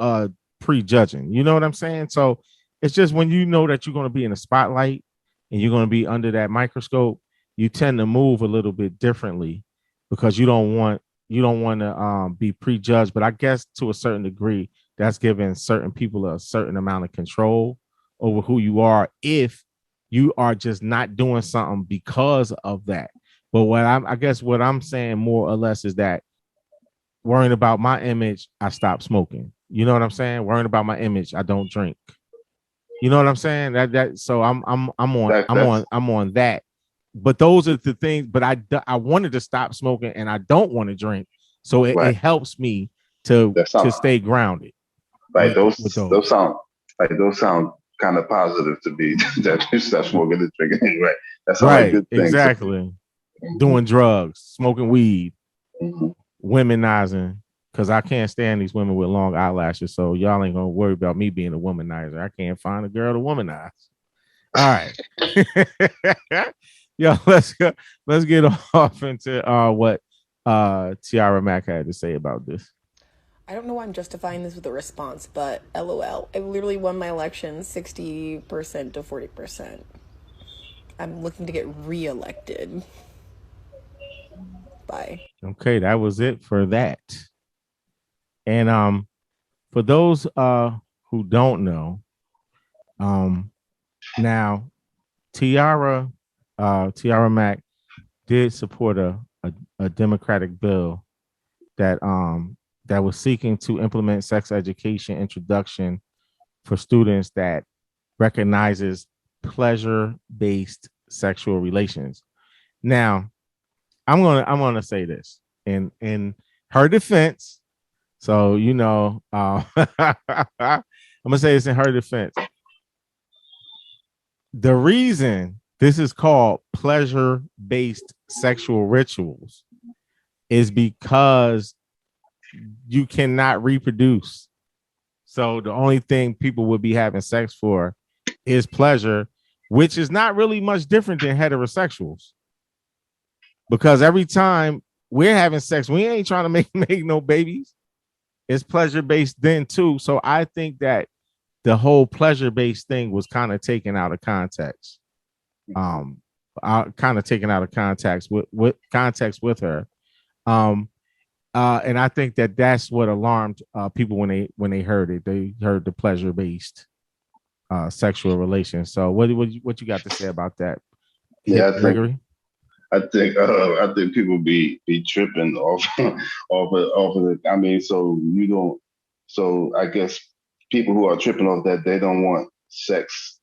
prejudging. You know what I'm saying? So it's just, when you know that you're going to be in the spotlight and you're going to be under that microscope, you tend to move a little bit differently, because you don't want to be prejudged. But I guess to a certain degree, that's giving certain people a certain amount of control over who you are, if you are just not doing something because of that. But what I'm saying more or less is that, worrying about my image, I stopped smoking. You know what I'm saying? Worrying about my image, I don't drink. You know what I'm saying? So I'm on that. But those are the things. But I wanted to stop smoking, and I don't want to drink. So it helps me to stay grounded. Like those sound kind of positive to me. That you stop smoking and drinking anyway. That's all right. Good thing. Exactly. Doing drugs, smoking weed, womanizing, because I can't stand these women with long eyelashes. So y'all ain't gonna worry about me being a womanizer. I can't find a girl to womanize. All right. Yo, let's get off into what Tiera Mack had to say about this. I don't know why I'm justifying this with a response, but LOL. I literally won my election 60% to 40%. I'm looking to get reelected. Bye. Okay, that was it for that. And for those who don't know, now Tiera Mack did support a Democratic bill that that was seeking to implement sex education introduction for students that recognizes pleasure-based sexual relations. Now, I'm gonna say this in her defense. So I'm gonna say this in her defense. The reason this is called pleasure-based sexual rituals is because you cannot reproduce. So the only thing people would be having sex for is pleasure, which is not really much different than heterosexuals. Because every time we're having sex, we ain't trying to make no babies. It's pleasure-based then too. So I think that the whole pleasure-based thing was kind of taken out of context. Kind of taken out of context with her. And I think that that's what alarmed people when they heard it. They heard the pleasure-based sexual relations. So what you got to say about that? Yeah, Gregory? I think people be tripping off of it. I mean, so I guess people who are tripping off that, they don't want sex.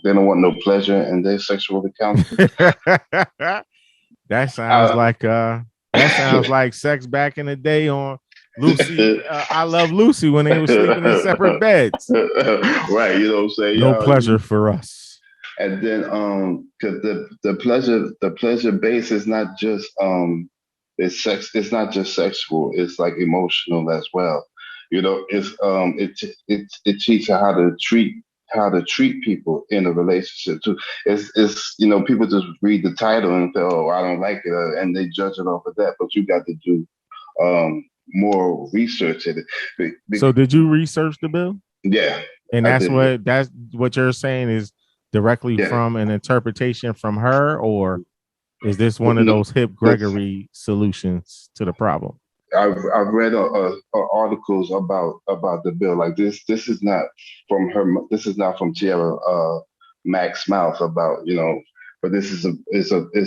They don't want no pleasure in their sexual encounters. That sounds like sex back in the day on Lucy. I Love Lucy when they were sleeping in separate beds. Right, you know what I'm saying? No pleasure for us. And then because the pleasure base is not just it's sex, it's not just sexual, it's like emotional as well. You know, it teaches how to treat people in a relationship too. It's people just read the title and say, oh, I don't like it, and they judge it off of that. But you got to do more research in it. So did you research the bill? Yeah. And that's what you're saying is directly from an interpretation from her, or is this one of those hip Gregory solutions to the problem? I've read articles about the bill. Like this is not from her. This is not from Tiera Mack's mouth about But this is a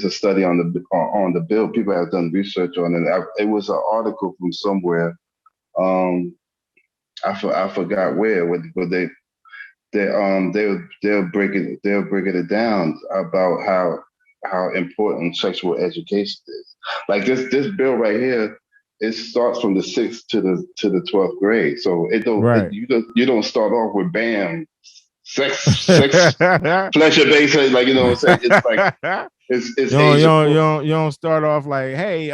study on the bill. People have done research on it. It was an article from somewhere. I forgot where. But they'll break it down about how important sexual education is. Like this bill right here. It starts from the 6th to the 12th grade, so you don't start off with bam, sex pleasure based, like what I'm saying. It's like it's you don't start off like, hey,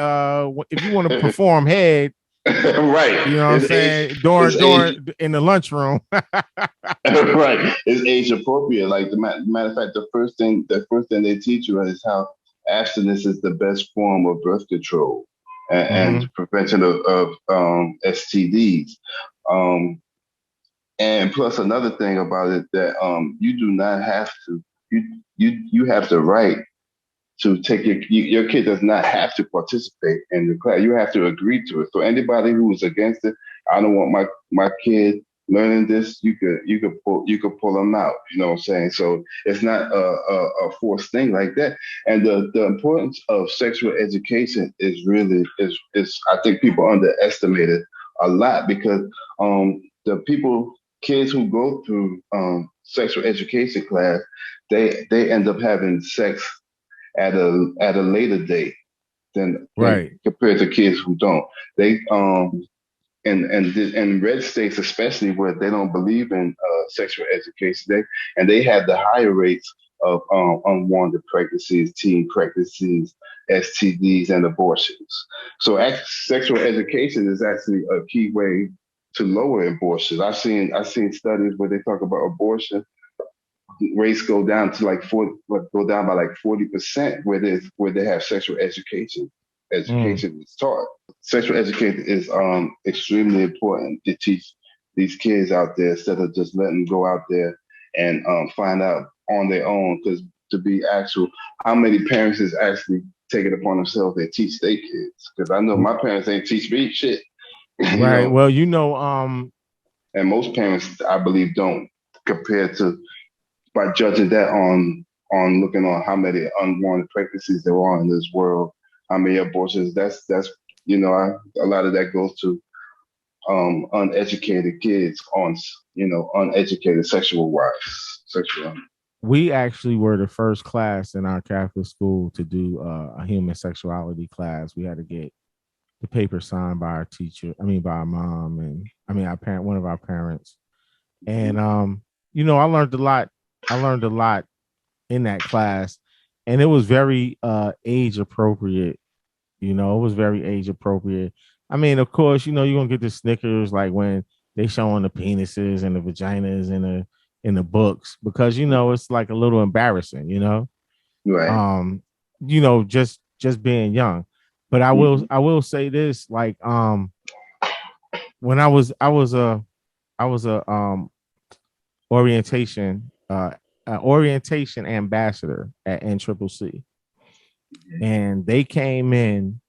if you want to perform head, right? You know what I'm saying? During in the lunchroom, right? It's age appropriate. Like the matter of fact, the first thing they teach you is how abstinence is the best form of birth control. And prevention of STDs. And plus another thing about it that you do not have to, you have the right to take your kid does not have to participate in the class. You have to agree to it. So anybody who is against it, I don't want my kid learning this, you could pull them out, you know what I'm saying? So it's not a forced thing like that. And the importance of sexual education is really I think people underestimate it a lot, because the kids who go through sexual education class, they end up having sex at a later date than compared to kids who don't. They and red states, especially where they don't believe in sexual education, they have the higher rates of unwanted pregnancies, teen pregnancies, STDs, and abortions. So sexual education is actually a key way to lower abortions. I've seen studies where they talk about abortion rates go down to by like 40% where they have sexual education. education is taught. Sexual education is extremely important to teach these kids out there instead of just letting them go out there and find out on their own. Because to be actual, how many parents is actually taking it upon themselves to teach their kids? Because I know my parents ain't teach me shit. Right. Well, and most parents, I believe, don't, compared to by judging that on looking on how many unwanted pregnancies there are in this world, how many abortions. That's a lot of that goes to uneducated kids on uneducated sexual. We actually were the first class in our Catholic school to do a human sexuality class. We had to get the paper signed by our teacher. I mean, by our mom, and our parent, one of our parents. And I learned a lot. I learned a lot in that class, and it was very age appropriate. It was very age appropriate. I mean, of course, you're gonna get the snickers like when they showing the penises and the vaginas in the books, because it's like a little embarrassing, Right. Just being young. But I will say this, like when I was a orientation ambassador at NCCC, and they came in.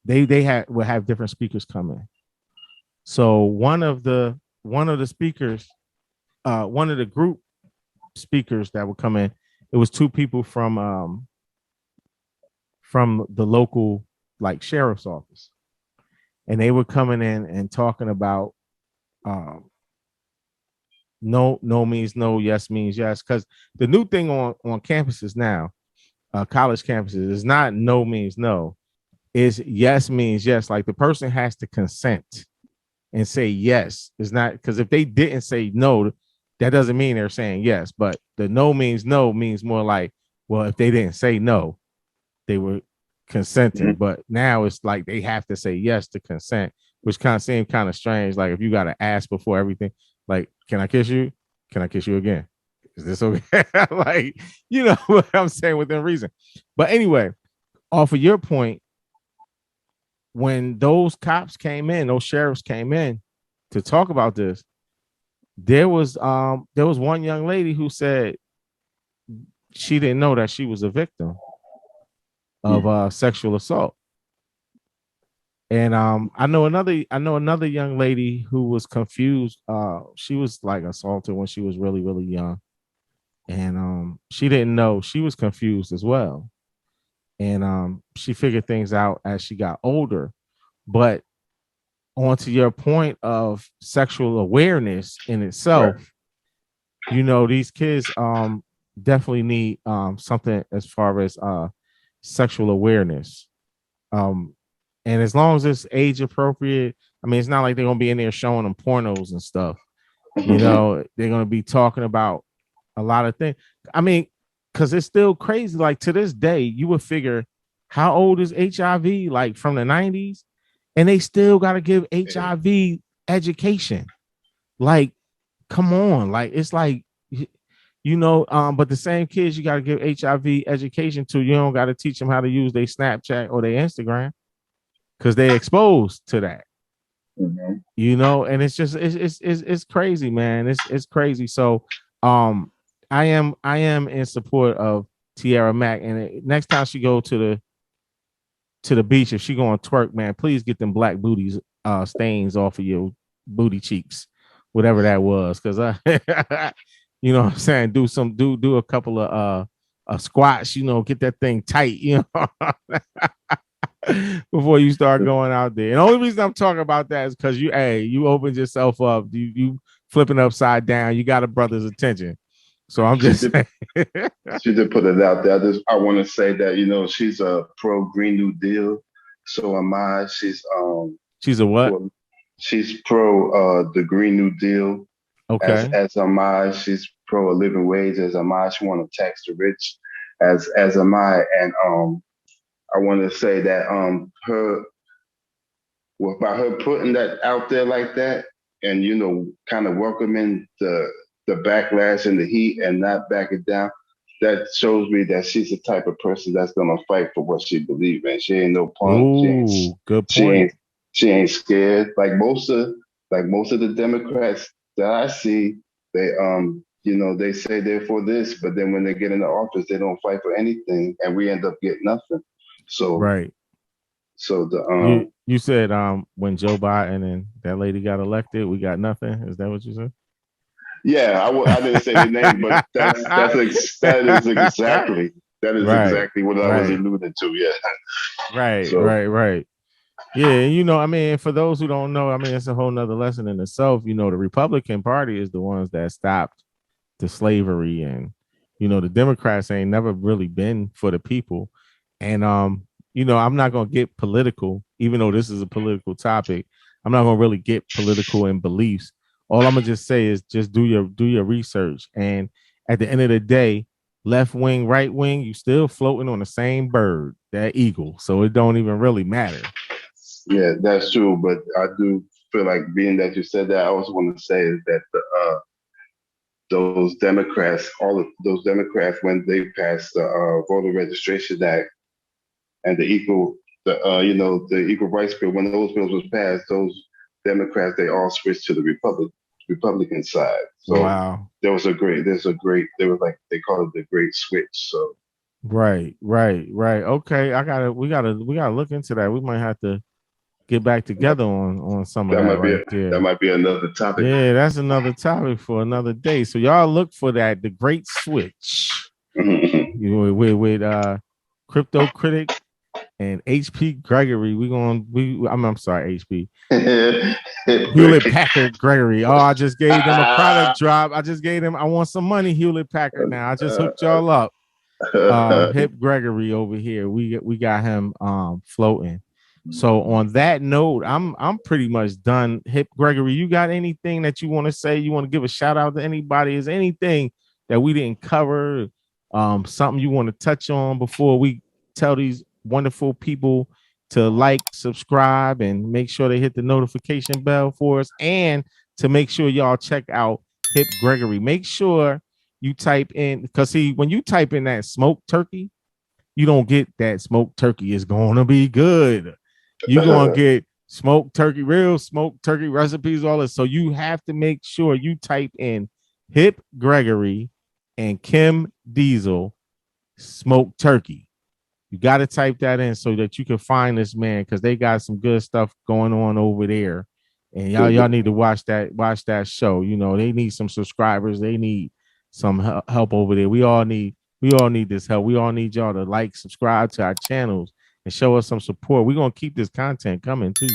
They would have different speakers come in. So one of the speakers, one of the group speakers that would come in, it was two people from the local like sheriff's office, and they were coming in and talking about no means no, yes means yes, because the new thing on campuses now, college campuses, is not no means no, is yes means yes. Like the person has to consent and say yes. It's not, because if they didn't say no, that doesn't mean they're saying yes. But the no means more like, well, if they didn't say no, they were consenting. Mm-hmm. But now it's like they have to say yes to consent, which kind of seems kind of strange. Like if you got to ask before everything, like, can I kiss you? Can I kiss you again? Is this okay? Like, what I'm saying, within reason. But anyway, off of your point, when those cops came in, those sheriffs came in to talk about this, there was one young lady who said she didn't know that she was a victim of sexual assault. And I know another young lady who was confused. She was like assaulted when she was really, really young. And she didn't know. She was confused as well. And she figured things out as she got older. But on to your point of sexual awareness in itself, right, these kids definitely need something as far as sexual awareness. And as long as it's age appropriate, I mean, it's not like they're gonna be in there showing them pornos and stuff. They're gonna be talking about a lot of things. I mean, because it's still crazy. Like to this day, you would figure, how old is HIV? Like from the 90s, and they still got to give HIV education. Like, come on, like it's like, but the same kids you got to give HIV education to, you don't got to teach them how to use their Snapchat or their Instagram, because they're exposed to that. Mm-hmm. And it's just it's crazy, man. It's crazy. So I am in support of Tiera Mack, and next time she go to the beach, if she going to twerk, man, please get them black booties stains off of your booty cheeks, whatever that was, because you know what I'm saying, do a couple of squats, get that thing tight, before you start going out there. And the only reason I'm talking about that is because you opened yourself up, you flipping upside down, you got a brother's attention. So I'm just saying. She did put it out there. I want to say that, she's a pro Green New Deal. So am I. She's a what? She's pro the Green New Deal. Okay. As am I. She's pro a living wage. As am I. She want to tax the rich. As am I. And I want to say that by her putting that out there like that, and kind of welcoming the backlash and the heat and not back it down, that shows me that she's the type of person that's gonna fight for what she believes in. She ain't no punk. Ooh, good She point. ain't scared. Like most of the Democrats that I see, they they say they're for this, but then when they get into office, they don't fight for anything, and we end up getting nothing. So Right. So the you said when Joe Biden and that lady got elected, we got nothing. Is that what you said? Yeah, I didn't say the name, but that is exactly Right. exactly what I was Right. alluding to. Yeah. Right. So Right. Yeah, I mean, for those who don't know, I mean, it's a whole nother lesson in itself. The Republican Party is the ones that stopped the slavery, and the Democrats ain't never really been for the people. And I'm not gonna get political, even though this is a political topic. I'm not gonna really get political in beliefs. All I'm gonna just say is just do your research. And at the end of the day, left wing, right wing, you still floating on the same bird, that eagle. So it don't even really matter. yeah, that's true. But I do feel like, being that you said that, I also want to say is that those Democrats, all of those Democrats, when they passed the Voter Registration Act and the equal rights bill, when those bills was passed, those Democrats, they all switched to the Republican side. So wow, there was like, they call it the great switch. So right. Okay, we gotta look into that. We might have to get back together on some of that right there. That might be another topic. Yeah, that's another topic for another day. So y'all look for that, the great switch. With Crypto Critic and HP Gregory. I'm sorry, HP. Hewlett Packard Gregory. Oh, I just gave them a product drop. I want some money, Hewlett Packard. Now I just hooked y'all up. Hip Gregory over here. We got him floating. So on that note, I'm pretty much done. Hip Gregory, you got anything that you want to say? You want to give a shout out to anybody? Is anything that we didn't cover? Something you want to touch on before we tell these wonderful people to like, subscribe, and make sure they hit the notification bell for us, and to make sure y'all check out Hip Gregory. Make sure you type in, because when you type in that smoked turkey, you don't get that smoked turkey is gonna be good. You're gonna get smoked turkey, real smoked turkey recipes, all this. So you have to make sure you type in Hip Gregory and Kim Diesel smoked turkey. You got to type that in so that you can find this man, because they got some good stuff going on over there. And y'all need to watch that show. They need some subscribers. They need some help over there. We all need this help. We all need y'all to like, subscribe to our channels, and show us some support. We're gonna keep this content coming too.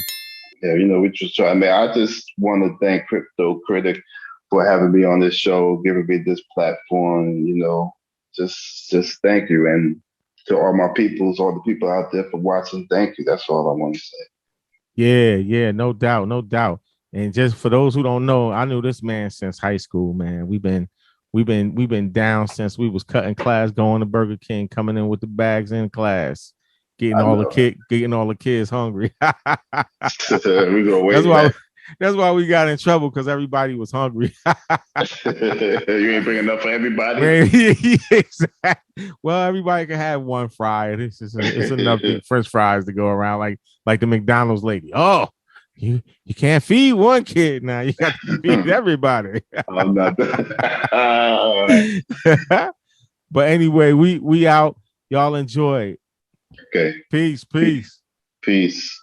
Yeah, we just try. I mean, I just want to thank Crypto Critic for having me on this show, giving me this platform. Just thank you, and to all my peoples, all the people out there for watching. Thank you. That's all I want to say. Yeah, no doubt. And just for those who don't know, I knew this man since high school, man. We've been down since we was cutting class, going to Burger King, coming in with the bags in class, getting all the kids hungry. We go way That's why we got in trouble, because everybody was hungry. You ain't bring enough for everybody. Exactly. Well, everybody can have one fry. It's enough French fries to go around, like the McDonald's lady. Oh, you can't feed one kid now. You got to feed everybody. I'm not. But anyway, we out. Y'all enjoy. Okay. Peace. Peace.